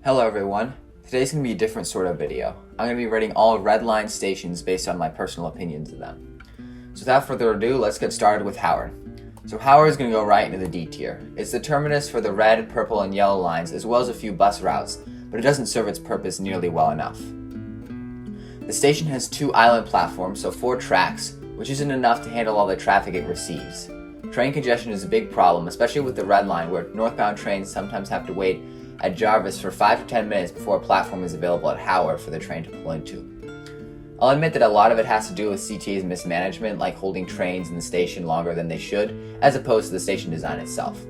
Hello everyone. Today's going to be a different sort of video. I'm going to be rating all Red Line stations based on my personal opinions of them. So without further ado, let's get started with Howard. So Howard is going to go right into the D tier. It's the terminus for the red, purple, and yellow lines as well as a few bus routes, but it doesn't serve its purpose nearly well enough. The station has 2 island platforms, so 4 tracks, which isn't enough to handle all the traffic it receives. Train congestion is a big problem, especially with the Red Line, where northbound trains sometimes have to wait at Jarvis for 5 to 10 minutes before a platform is available at Howard for the train to pull into. I'll admit that a lot of it has to do with CTA's mismanagement, like holding trains in the station longer than they should, as opposed to the station design itself.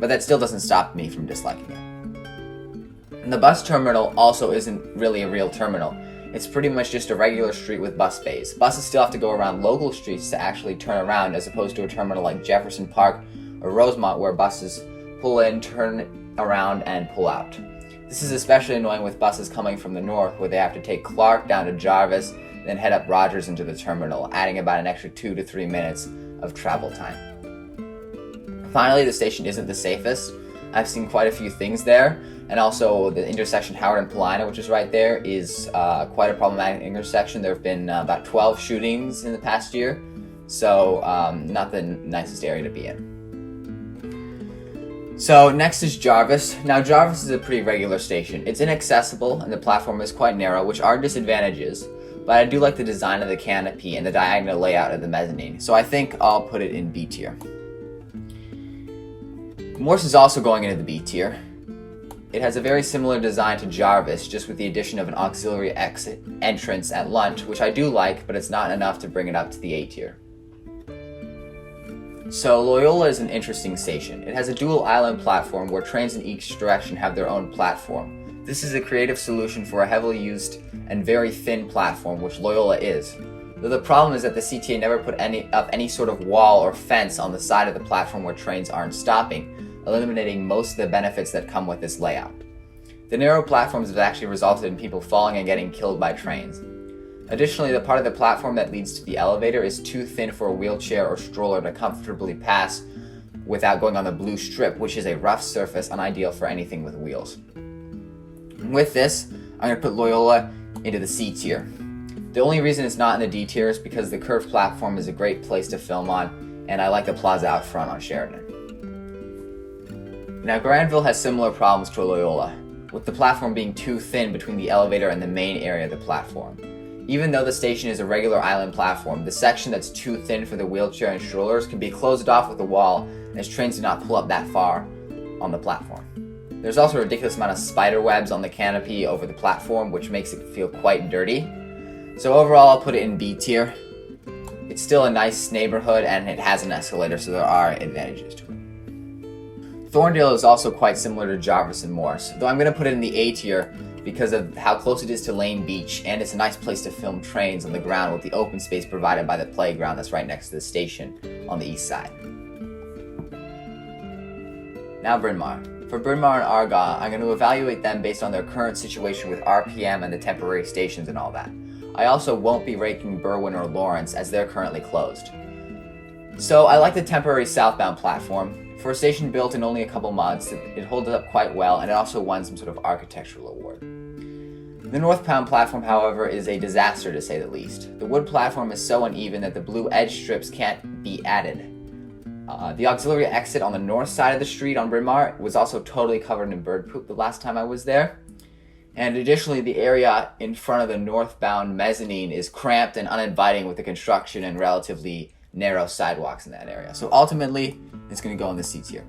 But that still doesn't stop me from disliking it. And the bus terminal also isn't really a real terminal. It's pretty much just a regular street with bus bays. Buses still have to go around local streets to actually turn around, as opposed to a terminal like Jefferson Park or Rosemont, where buses pull in, turn around, and pull out. This is especially annoying with buses coming from the north, where they have to take Clark down to Jarvis, then head up Rogers into the terminal, adding about an extra 2 to 3 minutes of travel time. Finally, the station isn't the safest. I've seen quite a few things there, and also the intersection Howard and Paulina, which is right there, is quite a problematic intersection. There have been about 12 shootings in the past year, so not the nicest area to be in. So next is Jarvis. Now Jarvis is a pretty regular station. It's inaccessible and the platform is quite narrow, which are disadvantages, but I do like the design of the canopy and the diagonal layout of the mezzanine, so I think I'll put it in B tier. Morse is also going into the B tier. It has a very similar design to Jarvis, just with the addition of an auxiliary exit entrance at lunch, which I do like, but it's not enough to bring it up to the A tier. So Loyola is an interesting station. It has a dual island platform where trains in each direction have their own platform. This is a creative solution for a heavily used and very thin platform, which Loyola is. Though the problem is that the CTA never put up any sort of wall or fence on the side of the platform where trains aren't stopping, eliminating most of the benefits that come with this layout. The narrow platforms have actually resulted in people falling and getting killed by trains. Additionally, the part of the platform that leads to the elevator is too thin for a wheelchair or stroller to comfortably pass without going on the blue strip, which is a rough surface unideal for anything with wheels. With this, I'm going to put Loyola into the C tier. The only reason it's not in the D tier is because the curved platform is a great place to film on, and I like the plaza out front on Sheridan. Now Granville has similar problems to Loyola, with the platform being too thin between the elevator and the main area of the platform. Even though the station is a regular island platform, the section that's too thin for the wheelchair and strollers can be closed off with a wall, as trains do not pull up that far on the platform. There's also a ridiculous amount of spider webs on the canopy over the platform, which makes it feel quite dirty. So overall, I'll put it in B tier. It's still a nice neighborhood and it has an escalator, so there are advantages to it. Thorndale is also quite similar to Jarvis and Morse, though I'm going to put it in the A tier because of how close it is to Lane Beach, and it's a nice place to film trains on the ground with the open space provided by the playground that's right next to the station on the east side. Now Bryn Mawr. For Bryn Mawr and Argyle, I'm going to evaluate them based on their current situation with RPM and the temporary stations and all that. I also won't be rating Berwyn or Lawrence as they're currently closed. So I like the temporary southbound platform. For a station built in only a couple months, it holds up quite well, and it also won some sort of architectural award. The northbound platform, however, is a disaster to say the least. The wood platform is so uneven that the blue edge strips can't be added. The auxiliary exit on the north side of the street on Bryn Mawr was also totally covered in bird poop the last time I was there. And additionally, the area in front of the northbound mezzanine is cramped and uninviting with the construction and relatively narrow sidewalks in that area. So ultimately, it's going to go in the C tier.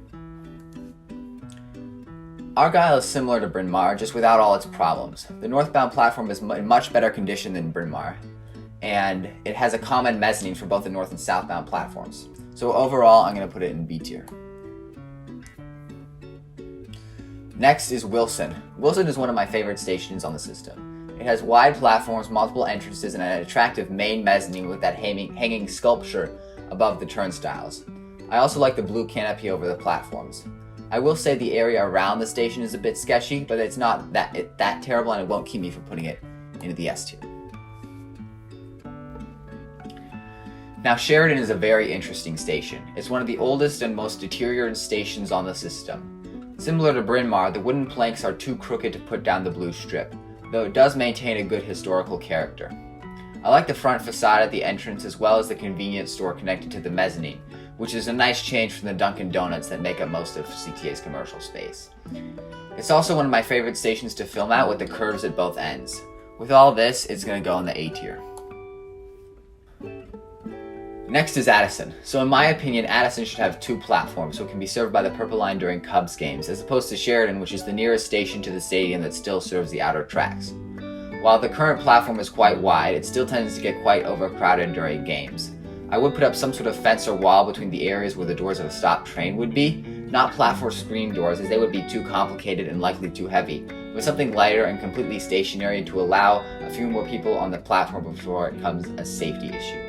Argyle is similar to Bryn Mawr, just without all its problems. The northbound platform is in much better condition than Bryn Mawr, and it has a common mezzanine for both the north and southbound platforms. So overall, I'm going to put it in B tier. Next is Wilson. Wilson is one of my favorite stations on the system. It has wide platforms, multiple entrances, and an attractive main mezzanine with that hanging sculpture above the turnstiles. I also like the blue canopy over the platforms. I will say the area around the station is a bit sketchy, but it's not that terrible, and it won't keep me from putting it into the S tier. Now, Sheridan is a very interesting station. It's one of the oldest and most deteriorated stations on the system. Similar to Bryn Mawr, the wooden planks are too crooked to put down the blue strip, though it does maintain a good historical character. I like the front facade at the entrance as well as the convenience store connected to the mezzanine, which is a nice change from the Dunkin' Donuts that make up most of CTA's commercial space. It's also one of my favorite stations to film at with the curves at both ends. With all this, it's going to go in the A tier. Next is Addison. So in my opinion, Addison should have 2 platforms so it can be served by the Purple Line during Cubs games, as opposed to Sheridan, which is the nearest station to the stadium that still serves the outer tracks. While the current platform is quite wide, it still tends to get quite overcrowded during games. I would put up some sort of fence or wall between the areas where the doors of a stopped train would be, not platform screen doors as they would be too complicated and likely too heavy, but something lighter and completely stationary to allow a few more people on the platform before it becomes a safety issue.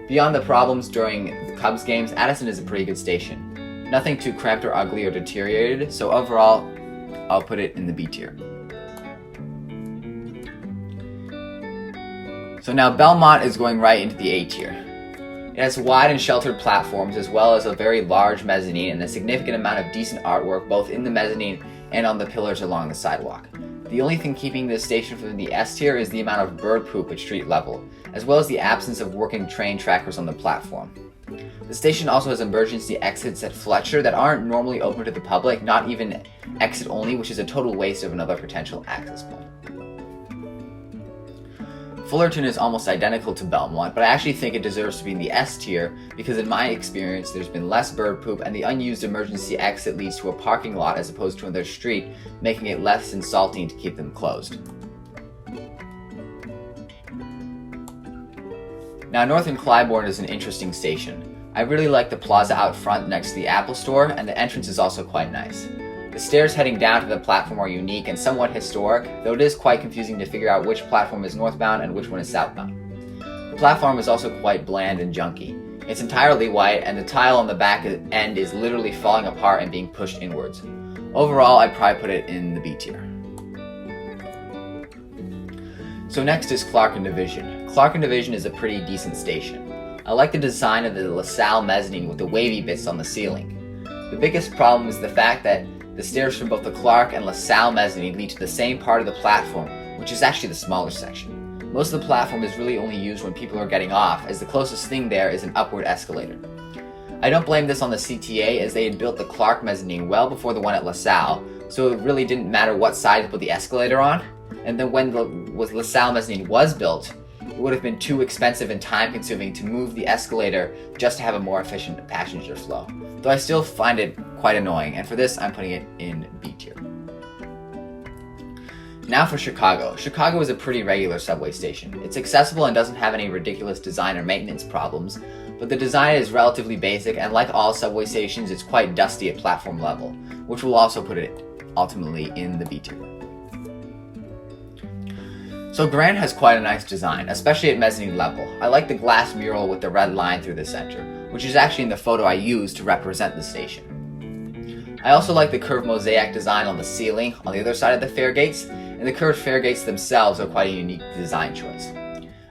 Beyond the problems during the Cubs games, Addison is a pretty good station. Nothing too cramped or ugly or deteriorated, so overall, I'll put it in the B tier. So now Belmont is going right into the A tier. It has wide and sheltered platforms as well as a very large mezzanine and a significant amount of decent artwork both in the mezzanine and on the pillars along the sidewalk. The only thing keeping this station from the S tier is the amount of bird poop at street level, as well as the absence of working train trackers on the platform. The station also has emergency exits at Fletcher that aren't normally open to the public, not even exit only, which is a total waste of another potential access point. Fullerton is almost identical to Belmont, but I actually think it deserves to be in the S tier because in my experience there's been less bird poop and the unused emergency exit leads to a parking lot as opposed to another street, making it less insulting to keep them closed. Now North Clybourn is an interesting station. I really like the plaza out front next to the Apple Store, and the entrance is also quite nice. The stairs heading down to the platform are unique and somewhat historic, though it is quite confusing to figure out which platform is northbound and which one is southbound. The platform is also quite bland and junky. It's entirely white, and the tile on the back end is literally falling apart and being pushed inwards. Overall, I'd probably put it in the B tier. So next is Clark and Division. Clark and Division is a pretty decent station. I like the design of the LaSalle mezzanine with the wavy bits on the ceiling. The biggest problem is the fact that the stairs from both the Clark and LaSalle mezzanine lead to the same part of the platform, which is actually the smaller section. Most of the platform is really only used when people are getting off, as the closest thing there is an upward escalator. I don't blame this on the CTA, as they had built the Clark mezzanine well before the one at LaSalle, so it really didn't matter what side to put the escalator on, and then when the LaSalle mezzanine was built, it would have been too expensive and time-consuming to move the escalator just to have a more efficient passenger flow. Though I still find it quite annoying, and for this I'm putting it in B tier. Now for Chicago. Chicago is a pretty regular subway station. It's accessible and doesn't have any ridiculous design or maintenance problems, but the design is relatively basic, and like all subway stations, it's quite dusty at platform level, which will also put it ultimately in the B tier. So Grant has quite a nice design, especially at mezzanine level. I like the glass mural with the red line through the center, which is actually in the photo I used to represent the station. I also like the curved mosaic design on the ceiling on the other side of the fare gates, and the curved fare gates themselves are quite a unique design choice.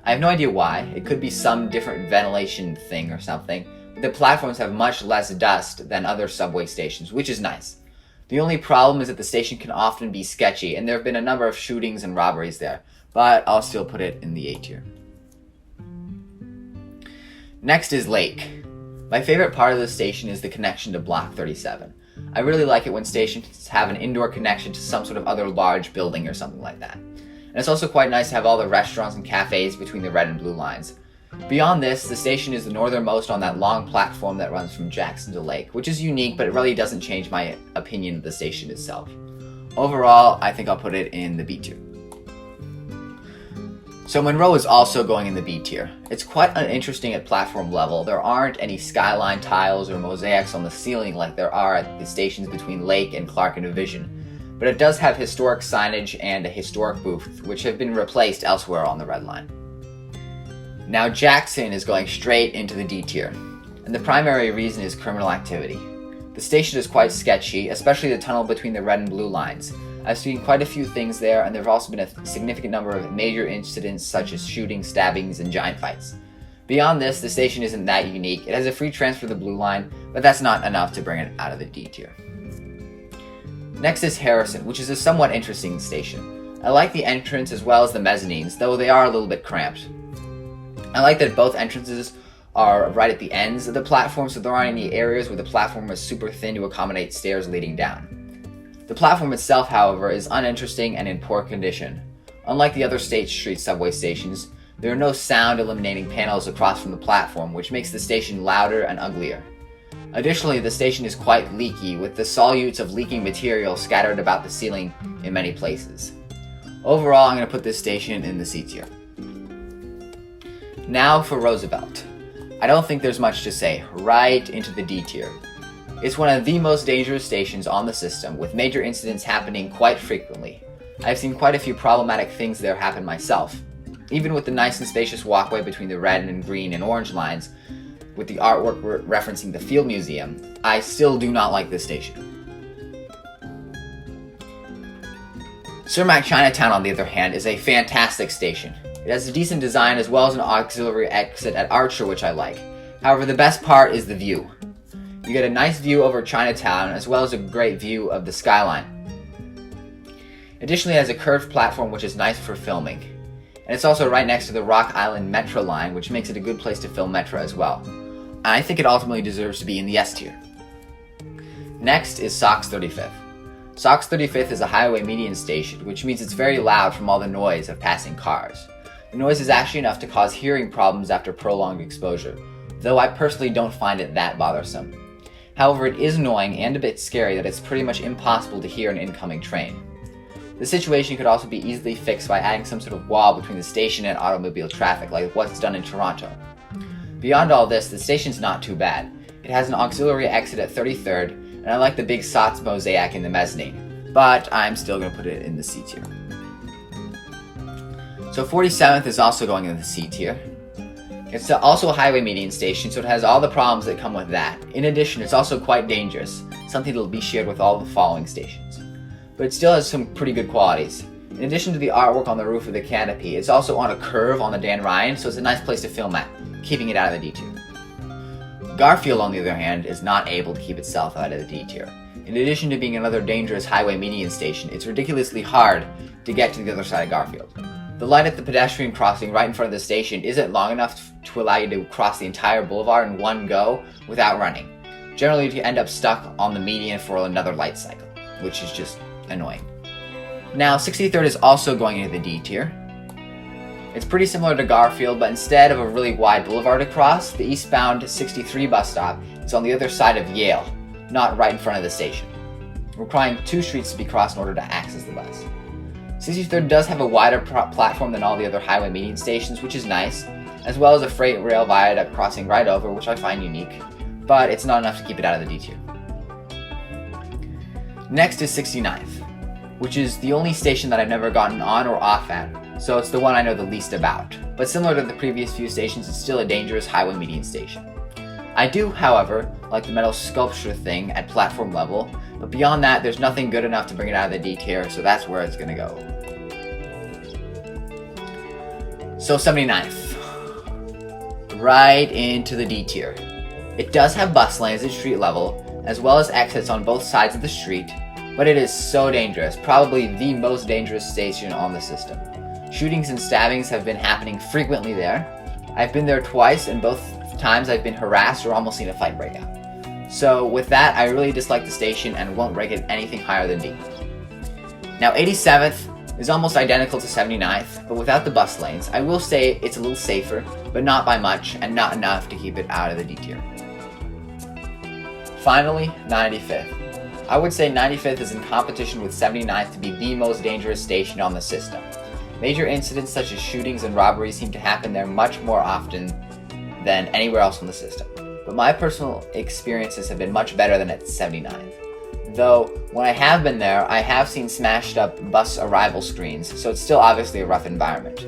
I have no idea why. It could be some different ventilation thing or something, but the platforms have much less dust than other subway stations, which is nice. The only problem is that the station can often be sketchy, and there have been a number of shootings and robberies there, but I'll still put it in the A tier. Next is Lake. My favorite part of the station is the connection to Block 37. I really like it when stations have an indoor connection to some sort of other large building or something like that. And it's also quite nice to have all the restaurants and cafes between the red and blue lines. Beyond this, the station is the northernmost on that long platform that runs from Jackson to Lake, which is unique, but it really doesn't change my opinion of the station itself. Overall, I think I'll put it in the B tier. So Monroe is also going in the B tier. It's quite uninteresting at platform level. There aren't any skyline tiles or mosaics on the ceiling like there are at the stations between Lake and Clark and Division, but it does have historic signage and a historic booth, which have been replaced elsewhere on the red line. Now Jackson is going straight into the D tier, and the primary reason is criminal activity. The station is quite sketchy, especially the tunnel between the red and blue lines. I've seen quite a few things there, and there have also been a significant number of major incidents such as shootings, stabbings, and giant fights. Beyond this, the station isn't that unique. It has a free transfer to the blue line, but that's not enough to bring it out of the D tier. Next is Harrison, which is a somewhat interesting station. I like the entrance as well as the mezzanines, though they are a little bit cramped. I like that both entrances are right at the ends of the platform, so there aren't any areas where the platform is super thin to accommodate stairs leading down. The platform itself, however, is uninteresting and in poor condition. Unlike the other State Street subway stations, there are no sound eliminating panels across from the platform, which makes the station louder and uglier. Additionally, the station is quite leaky, with the solutes of leaking material scattered about the ceiling in many places. Overall, I'm going to put this station in the C tier. Now for Roosevelt. I don't think there's much to say, right into the D tier. It's one of the most dangerous stations on the system, with major incidents happening quite frequently. I've seen quite a few problematic things there happen myself. Even with the nice and spacious walkway between the red and green and orange lines, with the artwork referencing the Field Museum, I still do not like this station. Cermak-Chinatown, on the other hand, is a fantastic station. It has a decent design as well as an auxiliary exit at Archer, which I like. However, the best part is the view. You get a nice view over Chinatown as well as a great view of the skyline. Additionally, it has a curved platform which is nice for filming. And it's also right next to the Rock Island Metro line, which makes it a good place to film Metro as well. And I think it ultimately deserves to be in the S tier. Next is Sox 35th. Sox 35th is a highway median station, which means it's very loud from all the noise of passing cars. The noise is actually enough to cause hearing problems after prolonged exposure, though I personally don't find it that bothersome. However, it is annoying and a bit scary that it's pretty much impossible to hear an incoming train. The situation could also be easily fixed by adding some sort of wall between the station and automobile traffic, like what's done in Toronto. Beyond all this, the station's not too bad. It has an auxiliary exit at 33rd, and I like the big SOTS mosaic in the mezzanine, but I'm still going to put it in the C tier. So 47th is also going in the C tier. It's also a highway median station, so it has all the problems that come with that. In addition, it's also quite dangerous, something that will be shared with all the following stations. But it still has some pretty good qualities. In addition to the artwork on the roof of the canopy, it's also on a curve on the Dan Ryan, so it's a nice place to film at, keeping it out of the D tier. Garfield, on the other hand, is not able to keep itself out of the D tier. In addition to being another dangerous highway median station, it's ridiculously hard to get to the other side of Garfield. The light at the pedestrian crossing right in front of the station isn't long enough to allow you to cross the entire boulevard in one go without running. Generally, you end up stuck on the median for another light cycle, which is just annoying. Now, 63rd is also going into the D tier. It's pretty similar to Garfield, but instead of a really wide boulevard to cross, the eastbound 63 bus stop is on the other side of Yale, not right in front of the station, requiring two streets to be crossed in order to access the bus. 63rd does have a wider platform than all the other highway median stations, which is nice, as well as a freight rail viaduct crossing right over, which I find unique, but it's not enough to keep it out of the D tier. Next is 69th, which is the only station that I've never gotten on or off at, so it's the one I know the least about. But similar to the previous few stations, it's still a dangerous highway median station. I do, however, like the metal sculpture thing at platform level, but beyond that, there's nothing good enough to bring it out of the D tier, so that's where it's gonna go. So 79th, right into the D tier. It does have bus lanes at street level, as well as exits on both sides of the street, but it is so dangerous, probably the most dangerous station on the system. Shootings and stabbings have been happening frequently there. I've been there twice, and both times I've been harassed or almost seen a fight break out. So with that, I really dislike the station and won't rate it anything higher than D. Now 87th is almost identical to 79th, but without the bus lanes. I will say it's a little safer, but not by much, and not enough to keep it out of the D tier. Finally, 95th. I would say 95th is in competition with 79th to be the most dangerous station on the system. Major incidents such as shootings and robberies seem to happen there much more often than anywhere else on the system. But my personal experiences have been much better than at 79th. Though, when I have been there, I have seen smashed up bus arrival screens, so it's still obviously a rough environment.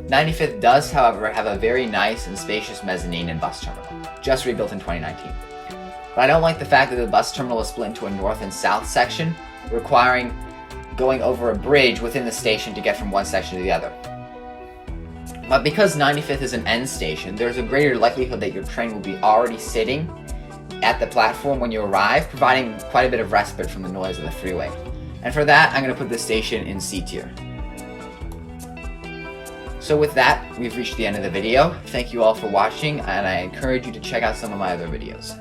95th does, however, have a very nice and spacious mezzanine and bus terminal, just rebuilt in 2019. But I don't like the fact that the bus terminal is split into a north and south section, requiring going over a bridge within the station to get from one section to the other. But because 95th is an end station, there's a greater likelihood that your train will be already sitting at the platform when you arrive, providing quite a bit of respite from the noise of the freeway. And for that, I'm going to put this station in C tier. So with that, we've reached the end of the video. Thank you all for watching, and I encourage you to check out some of my other videos.